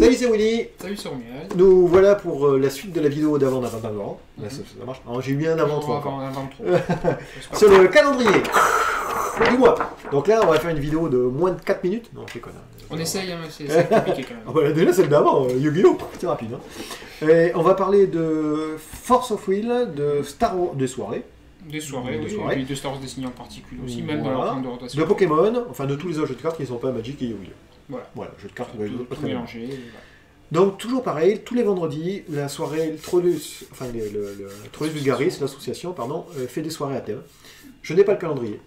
Salut, c'est Willy. Salut, c'est Romuald. Nous voilà pour la suite de la vidéo d'avant. Là, ça marche. Alors, j'ai eu bien un avant trop encore. Sur le calendrier du mois. Donc là, on va faire une vidéo de moins de 4 minutes. Non, je déconne. On essaye, hein, c'est compliqué quand même. Voilà, déjà, celle d'avant, Yu-Gi-Oh! C'est rapide. Hein. Et on va parler de Force of Will, de Star Wars, des soirées. Des soirées, oui, et de Star Wars Destiny en particulier aussi, même dans leur plan de rotation. De Pokémon, enfin de tous les autres jeux de cartes qui ne sont pas Magic et Yu-Gi-Oh! Voilà, jeux de cartes, tout mélangé. Voilà. Donc, toujours pareil, tous les vendredis, la soirée Trollus, enfin le Trollus Vulgaris, l'association, pardon, fait des soirées à thème. Je n'ai pas le calendrier.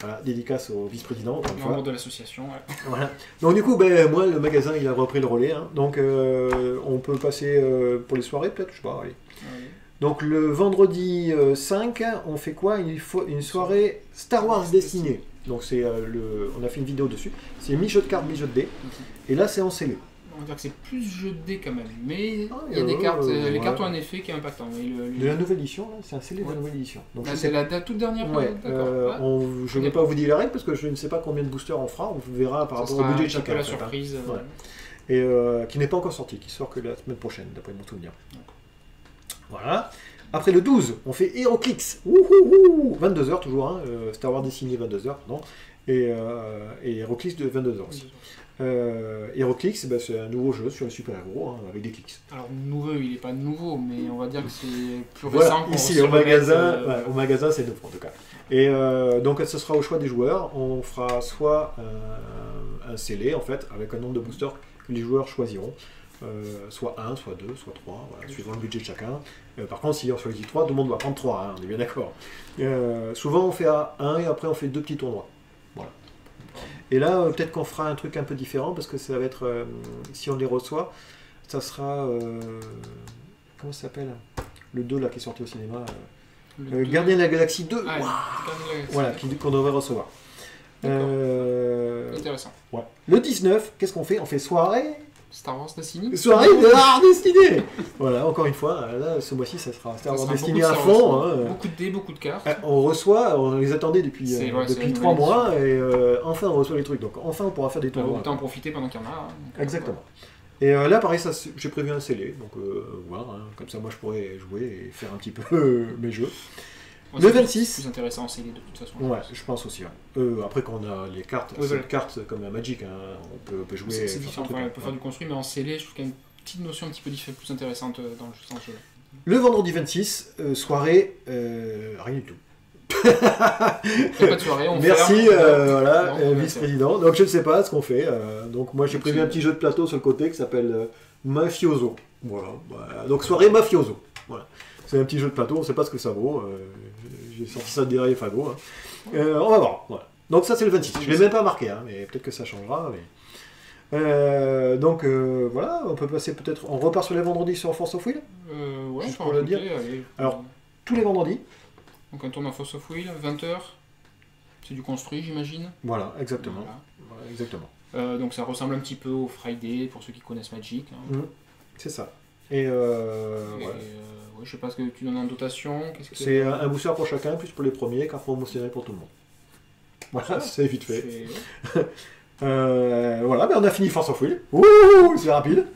Voilà, dédicace au vice-président. Membre de l'association, ouais. Voilà. Donc, du coup, moi, le magasin, il a repris le relais. Hein. Donc, on peut passer pour les soirées, peut-être, je sais pas, allez. Ouais. Donc, le vendredi 5, on fait quoi? Une soirée Star Wars Destiny. Donc, on a fait une vidéo dessus. C'est mi-jeu de cartes, mi-jeu de dés. Et là, c'est en scellé. On va dire que c'est plus jeu de dés quand même, mais il y a des cartes, les cartes ont un effet qui est impactant. De la nouvelle édition, c'est un scellé de la nouvelle édition. Donc c'est la toute dernière. Ouais. Je ne vais pas vous dire les règles parce que je ne sais pas combien de boosters on fera, on verra par rapport au budget de chacun. La surprise. Hein. Ouais. Et qui n'est pas encore sorti, qui sort que la semaine prochaine, d'après mon souvenir. Voilà. Après le 12, on fait HeroClix. 22h toujours, hein, Star Wars Destiny 22h, non. Et HeroClix de 22h aussi. HeroClix, c'est un nouveau jeu sur les super-héros hein, avec des clics. Alors nouveau, il n'est pas nouveau, mais on va dire que c'est plus voilà, récent. Ici au magasin c'est nouveau en tout cas. Et donc ce sera au choix des joueurs. On fera soit un scellé en fait avec un nombre de boosters que les joueurs choisiront. Soit 1, soit 2, soit 3, voilà, suivant le budget de chacun. Par contre, si on choisit 3, tout le monde doit prendre 3, hein, on est bien d'accord. Souvent on fait à 1 et après on fait 2 petits tournois. Voilà. Et là, peut-être qu'on fera un truc un peu différent parce que ça va être, si on les reçoit, ça sera, comment ça s'appelle? Le 2 là qui est sorti au cinéma, Gardien de la Galaxie 2, voilà, qu'on devrait recevoir. Intéressant. Ouais. Le 19, qu'est-ce qu'on fait? On fait soirée Star Wars Destiny. Soirée de Star Wars Destiny. Voilà, encore une fois, là, ce mois-ci, ça sera Star Wars Destiny à fond. Hein. Beaucoup de dés, beaucoup de cartes. On reçoit, on les attendait depuis 3 mois, et enfin on reçoit les trucs. Donc enfin on pourra faire des tournois. Autant en profiter pendant qu'il y en a. Exactement. Et là, pareil, j'ai prévu un scellé. Donc voilà, hein, comme ça moi je pourrais jouer et faire un petit peu mes jeux. Le 26. C'est plus intéressant en scellé de toute façon. Ouais, je pense aussi. Ouais. Après qu'on a les cartes, cartes comme la Magic, hein, on peut jouer. C'est différent, on peut faire du construit, mais en scellé, je trouve qu'il y a une petite notion un petit peu plus intéressante dans le jeu. Le vendredi 26, soirée, rien du tout. Pas de soirée, on merci, voilà, vice-président. Donc je ne sais pas ce qu'on fait. Donc moi j'ai prévu un petit jeu de plateau sur le côté qui s'appelle Mafioso. Voilà. Donc soirée Mafioso. Voilà. C'est un petit jeu de plateau, on ne sait pas ce que ça vaut. J'ai sorti ça derrière Fago. Hein. On va voir. Voilà. Donc ça c'est le 26. Je ne l'ai même pas marqué, hein, mais peut-être que ça changera. Mais... donc voilà, on peut passer peut-être. On repart sur les vendredis sur Force of Will. Ouais, juste pour le dire. Allez, alors tous les vendredis. Donc un tournoi Force of Will, 20h. C'est du construit, j'imagine. Voilà, exactement. Voilà, exactement. Donc ça ressemble un petit peu au Friday pour ceux qui connaissent Magic. Hein. C'est ça. Et je sais pas ce que tu donnes en dotation. C'est un booster pour chacun, plus pour les premiers, carte promotionnelle pour tout le monde. Voilà, c'est vite fait. Voilà, on a fini Force of Will. Ouh, c'est rapide.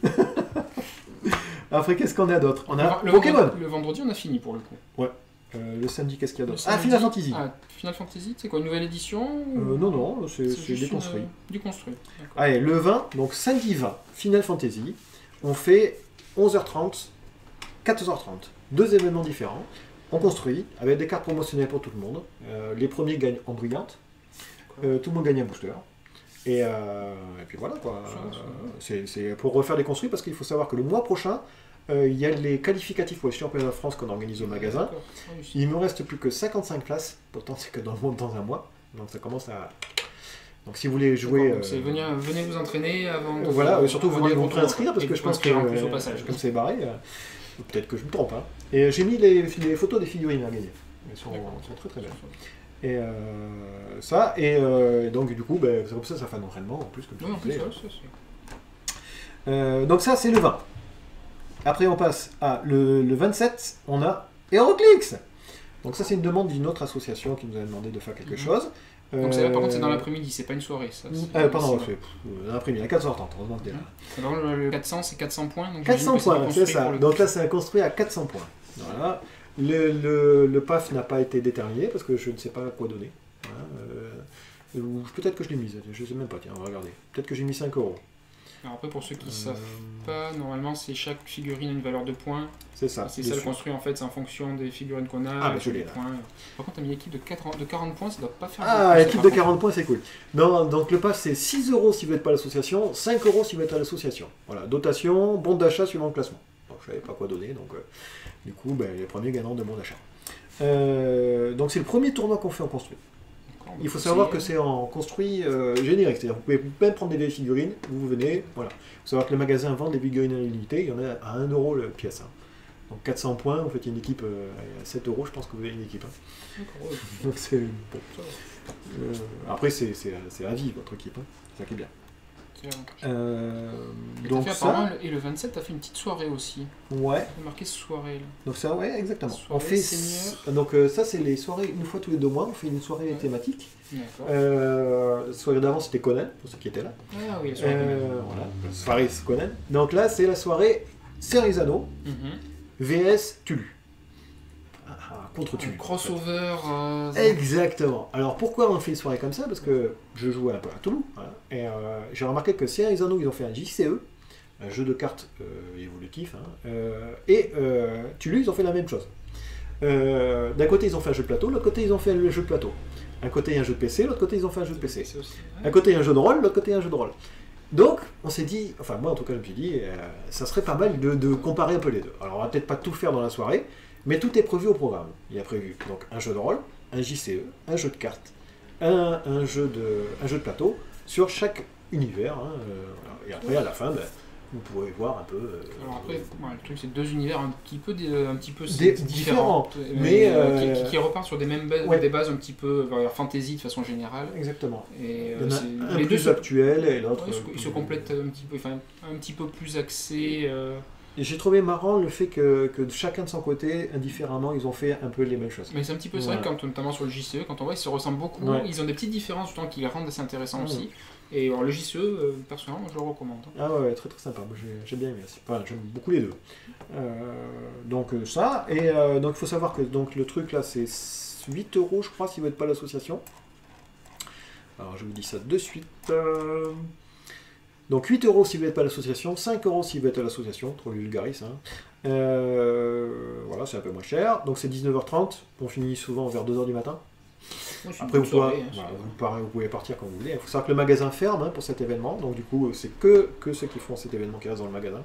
Après, qu'est-ce qu'on a d'autre? On a Pokémon. Le vendredi, on a fini pour le coup. Ouais. Le samedi, qu'est-ce qu'il y a d'autre? Final Fantasy. Final Fantasy, c'est quoi, une nouvelle édition Non, c'est déconstruit. Du construit. Allez, le 20, donc samedi 20, Final Fantasy. On fait 11h30, 14h30. 2 événements différents. On construit avec des cartes promotionnelles pour tout le monde. Les premiers gagnent en brillante. Tout le monde gagne un booster. Et puis voilà quoi. C'est pour refaire les construits parce qu'il faut savoir que le mois prochain, il y a les qualificatifs pour les championnats de France qu'on organise au magasin. Il me reste plus que 55 places. Pourtant, c'est que dans un mois. Donc ça commence à. Donc si vous voulez jouer. Venez vous entraîner avant. Voilà, surtout venez vous préinscrire parce que je pense que au passage. Comme c'est barré, peut-être que je me trompe. Hein. Et j'ai mis les photos des figurines à gagner. Elles sont très très belles. Et ça, et donc du coup, c'est comme ça fait un entraînement en plus. Comme donc ça, c'est le 20. Après, on passe à le 27, on a HeroClix. Donc ça, c'est une demande d'une autre association qui nous a demandé de faire quelque chose. Donc ça, par contre, c'est dans l'après-midi, c'est pas une soirée. Ça, pardon, c'est l'après-midi, à 4h30, heureusement que t'es là. Alors le 400, c'est 400 points. Donc 400 points, c'est ça. Donc là, c'est construit à 400 points. Voilà. Le PAF n'a pas été déterminé parce que je ne sais pas quoi donner. Voilà. Peut-être que je l'ai mise, je ne sais même pas, tiens, on va regarder. Peut-être que j'ai mis 5 euros. Alors après, pour ceux qui ne savent pas, normalement, c'est chaque figurine a une valeur de points. C'est ça. C'est ça le construit, en fait, c'est en fonction des figurines qu'on a. Ah, bah je l'ai là. Points. Par contre, tu as mis une équipe de 40 points, ça doit pas faire... Ah, l'équipe de 40 points, c'est cool. Non, donc le PAF, c'est 6 euros si vous n'êtes pas à l'association, 5 euros si vous êtes à l'association. Voilà, dotation, bon d'achat suivant le classement. Bon, je ne savais pas quoi donner, donc du coup, les premiers gagnants de bon d'achat. Donc c'est le premier tournoi qu'on fait en construit. Il faut savoir que c'est en construit générique, c'est-à-dire vous pouvez même prendre des vieilles figurines, vous venez, voilà. Il faut savoir que les magasins vendent des figurines à l'unité, il y en a à 1 euro la pièce. Hein. Donc 400 points, vous faites une équipe à 7 euros, je pense que vous avez une équipe. Hein. Donc c'est bon. Après c'est à vie votre équipe, hein. C'est ça qui est bien. Donc ça... Et le 27, tu as fait une petite soirée aussi. Ouais. Tu as marqué soirée là. Donc ça, ouais, exactement. Soirée on fait seigneur. donc ça c'est les soirées une fois tous les 2 mois. On fait une soirée thématique. D'accord. Soirée d'avant c'était Conan pour ceux qui étaient là. Ah oui, la soirée. Voilà, soirée Conan. Donc là c'est la soirée Cerizano vs Tulu. Contre Tulu. Crossover. Exactement. Alors pourquoi on fait une soirée comme ça? Parce que je jouais un peu à Toulouse, hein, et j'ai remarqué que Cerizano ils ont fait un JCE, un jeu de cartes évolutif, hein, et Tulu ils ont fait la même chose. D'un côté ils ont fait un jeu de plateau, de l'autre côté ils ont fait un jeu de plateau. Un côté il y a un jeu de PC, l'autre côté ils ont fait un jeu de PC. Un côté il y a un jeu de rôle, l'autre côté il y a un jeu de rôle. Donc on s'est dit, enfin moi en tout cas je me suis dit, ça serait pas mal de comparer un peu les deux. Alors on va peut-être pas tout faire dans la soirée, mais tout est prévu au programme. Il y a prévu donc un jeu de rôle, un JCE, un jeu de cartes, un jeu de plateau sur chaque univers. Hein, et après à la fin, vous pourrez voir un peu. Alors après, le truc c'est 2 univers un petit peu différents, mais qui repartent sur des mêmes bases, des bases un petit peu fantasy de façon générale. Exactement. Et il y en a un plus actuel et l'autre. Ils se complètent un petit peu plus axés. Et j'ai trouvé marrant le fait que chacun de son côté, indifféremment, ils ont fait un peu les mêmes choses. Mais c'est un petit peu ça, notamment sur le JCE, quand on voit, ils se ressemblent beaucoup. Ouais. Ils ont des petites différences qui les rendent assez intéressants aussi. Et alors, le JCE, personnellement, je le recommande. Ah ouais, très très sympa. Moi, j'ai bien aimé. Enfin, j'aime beaucoup les deux. Donc ça, et donc il faut savoir que donc, le truc là, c'est 8 euros, je crois, si vous n'êtes pas l'association. Alors, je vous dis ça de suite. Donc 8 euros si vous n'êtes pas à l'association, 5 euros si vous êtes à l'association, trop vulgaris. Hein. Voilà, c'est un peu moins cher. Donc c'est 19h30, on finit souvent vers 2h du matin. Après, vous pouvez partir quand vous voulez. Il faut savoir que le magasin ferme pour cet événement, donc du coup, c'est que ceux qui font cet événement qui restent dans le magasin.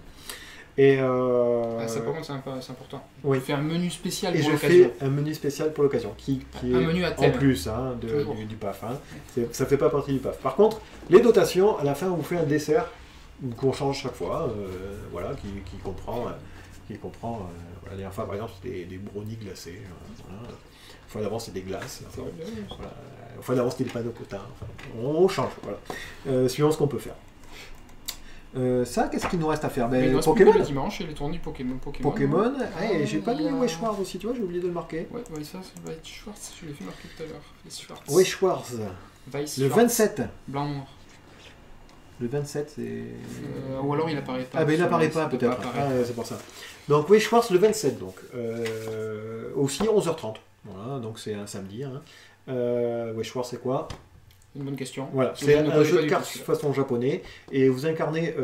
Et ça, par contre, c'est important. Oui. Je fais un menu spécial pour l'occasion. Et je fais un menu spécial pour l'occasion, qui est menu à thème. en plus du PAF. Hein. Ça ne fait pas partie du PAF. Par contre, les dotations, à la fin, on vous fait un dessert qu'on change chaque fois, voilà, qui comprend... la dernière fois, par exemple, c'était des brownies glacés. Voilà. Une fois d'avant, c'était des glaces. Enfin, voilà. Une fois d'avant, c'était des panneaux potins. Enfin, on change, voilà. Suivant ce qu'on peut faire. Ça, qu'est-ce qu'il nous reste à faire? Pokémon le dimanche et les tournées Pokémon. Pokémon, j'ai pas mis Weshwars aussi, tu vois, j'ai oublié de le marquer. Ouais, ça va être Schwartz, je l'ai fait marquer tout à l'heure. Weshwars, le 27. Blanc-noir. Le 27, c'est... ou alors il apparaît pas. Ah ben il apparaît pas peut-être, c'est pour ça. Donc Weshwars le 27, donc. Aussi 11h30, voilà, donc c'est un samedi. Hein. Weshwars c'est quoi? Une bonne question. Voilà, c'est un jeu de cartes façon japonais, et vous incarnez,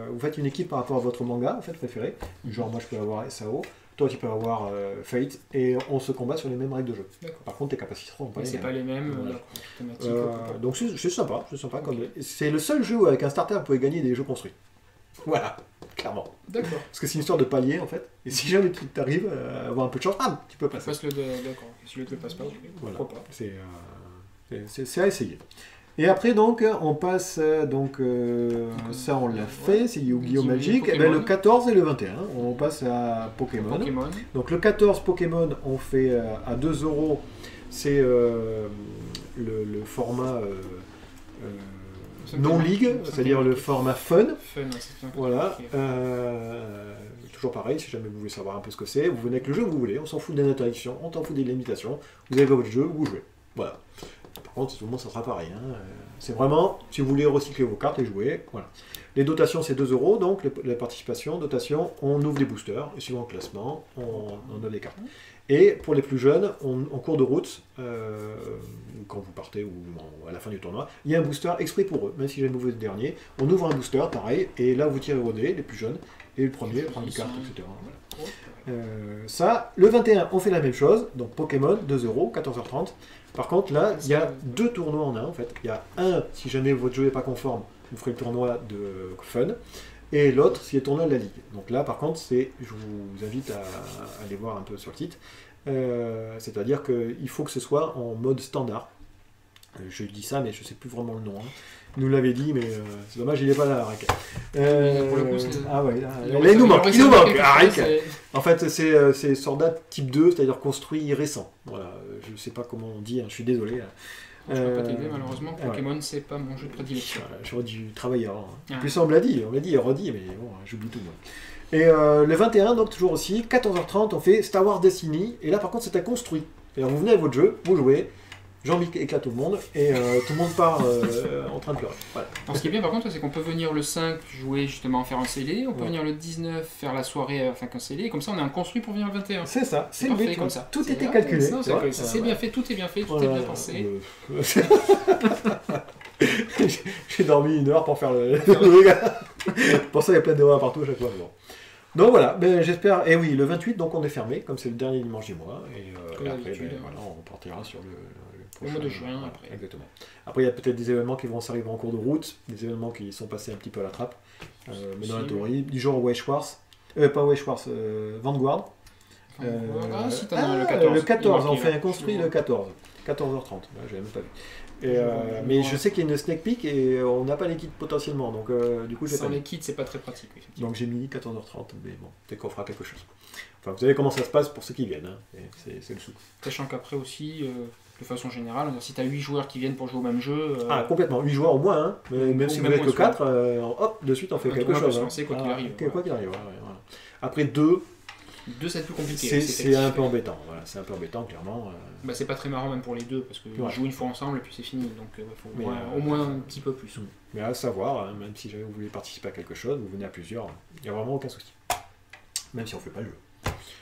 vous faites une équipe par rapport à votre manga en fait préféré. Genre moi je peux avoir SAO, toi tu peux avoir Fate, et on se combat sur les mêmes règles de jeu. Par contre tes capacités seront pas les mêmes. C'est pas les mêmes. Donc c'est sympa, c'est le seul jeu où avec un starter vous pouvez gagner des jeux construits. Voilà, clairement. D'accord. Parce que c'est une histoire de palier en fait, et si jamais tu arrives à avoir un peu de chance, tu peux passer. D'accord. Si le passe pas, pourquoi pas. C'est à essayer. Et après, donc, on passe, ça on l'a fait, c'est Yu-Gi-Oh! Magic, et le 14 et le 21, on passe à Pokémon. Donc le 14 Pokémon, on fait à 2 euros, c'est le format non-ligue, c'est-à-dire le format fun. Fun, ouais, c'est bien. Voilà. Ok. Toujours pareil, si jamais vous voulez savoir un peu ce que c'est, vous venez avec le jeu que vous voulez, on s'en fout des interactions, on s'en fout des limitations, vous avez votre jeu, vous jouez. Voilà. Par contre, tout le monde, ça sera pareil. Hein. C'est vraiment, si vous voulez recycler vos cartes et jouer, voilà. Les dotations, c'est 2 €, donc la participation, dotation, on ouvre des boosters, et suivant le classement, on donne les cartes. Et pour les plus jeunes, en cours de route, quand vous partez ou à la fin du tournoi, il y a un booster exprès pour eux, même si jamais vous êtes dernier, on ouvre un booster, pareil, et là vous tirez au dé, les plus jeunes, et le premier prend une carte, etc. Voilà. Ça, le 21, on fait la même chose, donc Pokémon, 2 €, 14h30. Par contre, là, il y a 2 tournois en un, en fait. Il y a un, si jamais votre jeu n'est pas conforme, vous ferez le tournoi de Fun, et l'autre, c'est le tournoi de la Ligue. Donc là, par contre, je vous invite à aller voir un peu sur le site. C'est-à-dire qu'il faut que ce soit en mode standard. Je dis ça, mais je ne sais plus vraiment le nom. Hein. Il nous l'avait dit, mais c'est dommage, il n'est pas là, Arek. Pour le coup, c'est... Ah ouais, là, il nous manque, Arek. En fait, c'est Sorda type 2, c'est-à-dire construit récent. Voilà, je ne sais pas comment on dit, hein, je suis désolé. Je ne peux pas t'aider, malheureusement. Pokémon, c'est pas mon jeu de prédilection. J'aurais dû travailler avant. Hein. En plus, on me l'a dit et redit, mais bon, j'oublie tout. Moi. Et le 21, donc toujours aussi, 14h30, on fait Star Wars Destiny. Et là, par contre, c'est à construit. Alors, vous venez avec votre jeu, vous jouez. Jean-Mic éclate tout le monde et tout le monde part en train de pleurer. Voilà. Alors, ce qui est bien par contre, c'est qu'on peut venir le 5 jouer justement faire un CD, on peut venir le 19 faire la soirée enfin qu'un CD, et comme ça on est un construit pour venir le 21. C'est ça, c'est le but comme ça. Tout était calculé. C'est bien fait, tout est bien fait, tout est bien pensé. J'ai dormi 1 heure pour faire le pour ça il y a plein d'erreurs partout à chaque fois. Bon. Donc voilà, ben, j'espère. Et oui, le 28, donc on est fermé, comme c'est le dernier dimanche du mois. Et après, voilà, on partira sur le mois de juin. Après. Exactement. Après, il y a peut-être des événements qui vont s'arriver en cours de route, des événements qui sont passés un petit peu à la trappe. Mais dans la théorie, du genre Way Schwartz, pas Way Schwartz, Vanguard. Si t'en as le 14. Le 14, on fait un construit le 14. 14h30, je l'ai même pas vu. Mais je sais qu'il y a une sneak peek et on n'a pas les kits potentiellement, donc du coup j'ai sans les kits c'est pas très pratique. Donc j'ai mis 14h30, mais bon, peut-être qu'on fera quelque chose. Enfin, vous savez comment ça se passe pour ceux qui viennent, hein. C'est le sou. Sachant qu'après aussi, de façon générale, si tu as 8 joueurs qui viennent pour jouer au même jeu... Ah complètement, 8 joueurs au moins, hein. Même si vous n'êtes que 4, hop, de suite on fait quelque chose. On sait quoi qu'il arrive. Quoi qu'il arrive, voilà. Après 2... 2 c'est plus compliqué. C'est un peu embêtant, voilà, c'est un peu embêtant clairement. Bah, c'est pas très marrant même pour les deux parce qu'ils jouent une fois ensemble et puis c'est fini, donc il faut au moins un petit peu plus. Mais à savoir, hein, même si jamais vous voulez participer à quelque chose, vous venez à plusieurs, il n'y a vraiment aucun souci. Même si on ne fait pas le jeu.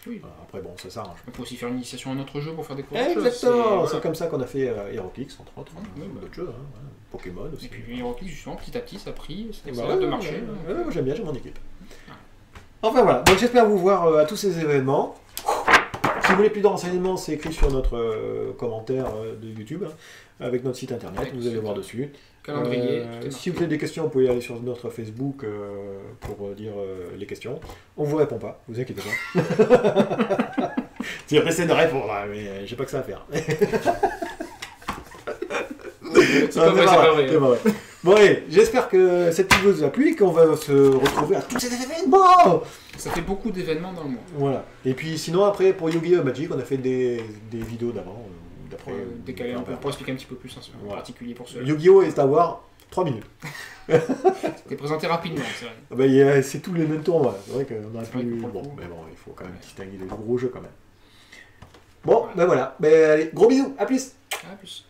Oui. Après bon, ça s'arrange. On peut aussi faire une initiation à un autre jeu pour faire découvrir des choses. Exactement, c'est comme ça qu'on a fait HeroClix entre autres, d'autres jeux, hein, Pokémon aussi. Et puis HeroClix justement, petit à petit ça a pris, ça a l'air de marcher. Moi j'aime bien, j'ai mon équipe. Enfin voilà, donc j'espère vous voir à tous ces événements. Si vous voulez plus de renseignements, c'est écrit sur notre commentaire de YouTube, hein, avec notre site internet, vous allez voir dessus. Calendrier. Si vous avez des questions, vous pouvez aller sur notre Facebook pour dire les questions. On vous répond pas, vous inquiétez pas. Si j'essaie de répondre, mais j'ai pas que ça à faire. C'est pas vrai. Bon allez, j'espère que cette vidéo vous a plu et qu'on va se retrouver à tous ces événements. Ça fait beaucoup d'événements dans le mois. Voilà. Et puis sinon après pour Yu-Gi-Oh! Magic, on a fait des vidéos d'avant. Décaler un peu pour expliquer un petit peu plus en particulier pour ceux-là. Yu-Gi-Oh! Et Star Wars, 3 minutes. C'était présenté rapidement, c'est vrai. Bah, c'est tous les mêmes tours, c'est vrai qu'on a pu... Bon, mais bon, il faut quand même distinguer les gros jeux quand même. Bon, ben voilà. Ben allez, gros bisous, à plus. À plus.